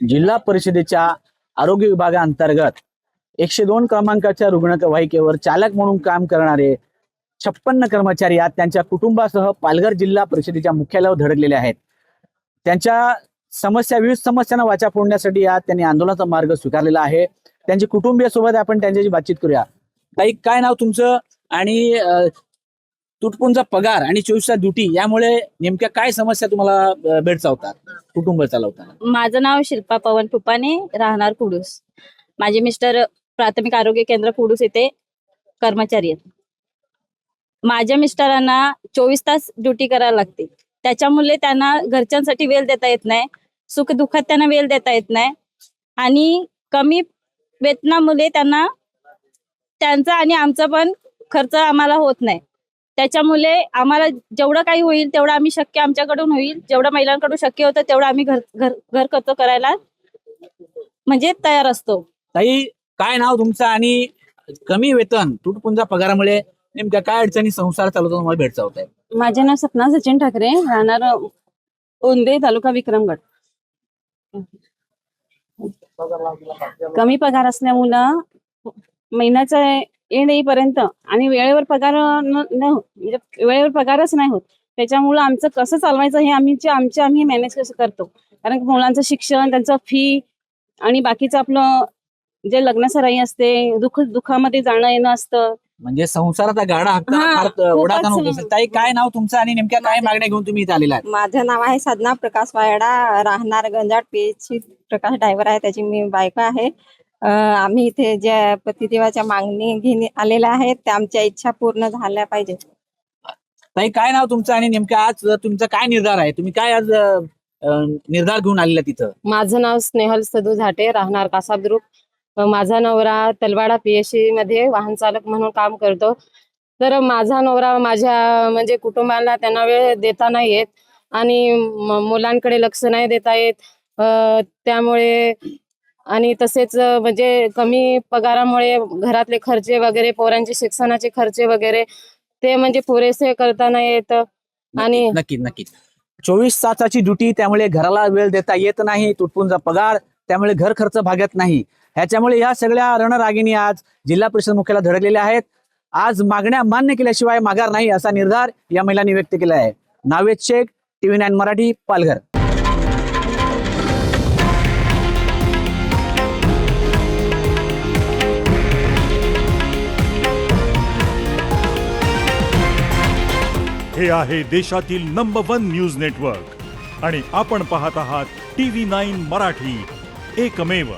जिल्हा परिषदेच्या आरोग्य विभागाअंतर्गत 102 क्रमांकाच्या रुग्णवाहिकेवर चालक म्हणून काम करणारे 56 कर्मचारी आज त्यांच्या कुटुंबासह पालघर जिल्हा परिषदेच्या मुख्यालयावर धडकलेले आहेत. त्यांच्या विविध समस्यांना वाचा फोडण्यासाठी आज त्यांनी आंदोलनाचा मार्ग स्वीकारलेला आहे. त्यांच्या कुटुंबियासोबत आपण त्यांच्याशी बातचीत करूया. ताई, काय नाव तुमचं आणि तुटपुंजा पगार आणि 24 तास ड्युटी यामुळे नेमक्या काय समस्या तुम्हाला भेडसावतात कुटुंब चालवताना? माझं नाव शिल्पा पवन तुपाने, राहणार कुडूस. माझे मिस्टर प्राथमिक आरोग्य केंद्र कुडूस येथे कर्मचारी आहेत. माझ्या मिस्टरांना 24 तास ड्युटी करायला लागते. त्याच्यामुळे त्यांना घरच्यांसाठी वेळ देता येत नाही, सुख दुःखात त्यांना वेळ देता येत नाही आणि कमी वेतनामुळे त्यांना त्यांचा आणि आमचा पण खर्च आम्हाला होत नाही. त्याच्यामुळे आम्हाला जेवढं काही होईल तेवढं आम्ही शक्य आमच्याकडून होईल, जेवढं महिलांकडून शक्य होतं तेवढं आम्ही घर खर्च करायला म्हणजे तयार असतो. ताई, काय नाव तुमचं आणि कमी वेतन तुटपुंजा पगारामुळे नेमक्या काय अडचणी संसार चालवताना तुम्हाला भेडसावत आहे? माझे नाव सपना सचिन ठाकरे, राहणार ओंदे, तालुका विक्रमगड. कमी पगार असल्यामुळं महिन्याचा एंड येईपर्यंत आणि वेळेवर पगार म्हणजे वेळेवर पगारच नाही होत. त्याच्यामुळं आमचं कसं चालवायचं हे आम्ही मॅनेज कसं करतो. कारण मुलांचं शिक्षण, त्यांचं फी आणि बाकीचं आपलं जे लग्नसराई असते, दुःखामध्ये जाणं येणं असतं. म्हणजे संसाराचा गाडा हक्का ओढाताना होत असेल. ताई, काय नाव तुमचं आणि नेमक्या काय मागण्या घेऊन तुम्ही इथे आलेला आहे? माझं नाव आहे साधना प्रकाश वायडा, राहणार गंजाड. पीएचसी प्रकाश ड्रायव्हर आहे, त्याची मी बायको आहे. आम्ही इथे ज्या पतिदेवाच्या मागणी घेऊन आलेल्या आहेत त्या आमच्या इच्छा पूर्ण झाल्या पाहिजेत. ताई, काय नाव तुमचं आणि नेमक्या आज तुमचा काय निर्धार आहे? तुम्ही काय आज निर्धार घेऊन आलेला तिथं? माझं नाव स्नेहल सदू झाटे, राहणार कासाबद्रुक. माझा नवरा तलवाडा पीएचसी मध्ये वाहन चालक म्हणून काम करतो. तर माझा नवरा माझ्या म्हणजे कुटुंबाला त्यांना वेळ देता नाही येत आणि मुलांकडे लक्ष नाही देता येत. त्यामुळे आणि तसेच म्हणजे कमी पगारामुळे घरातले खर्चे वगैरे, पोरांचे शिक्षणाचे खर्चे वगैरे ते म्हणजे पुरेसे करता नाही येत. आणि नक्कीच 24 तासाची ड्युटी, त्यामुळे घराला वेळ देता येत नाही. तुटपुंजा पगार, त्यामुळे घर खर्च भागत नाही. ह्याच्यामुळे या सगळ्या रणरागिणी आज जिल्हा परिषद मुख्यालयात धडकलेल्या आहेत. आज मागण्या मान्य केल्याशिवाय माघार नाही असा निर्धार या महिलांनी व्यक्त केला आहे. नावेद शेख, TV9 मराठी, पालघर. हे आहे देशातील नंबर 1 न्यूज नेटवर्क आणि आपण पाहत आहात TV9 मराठी, एकमेव.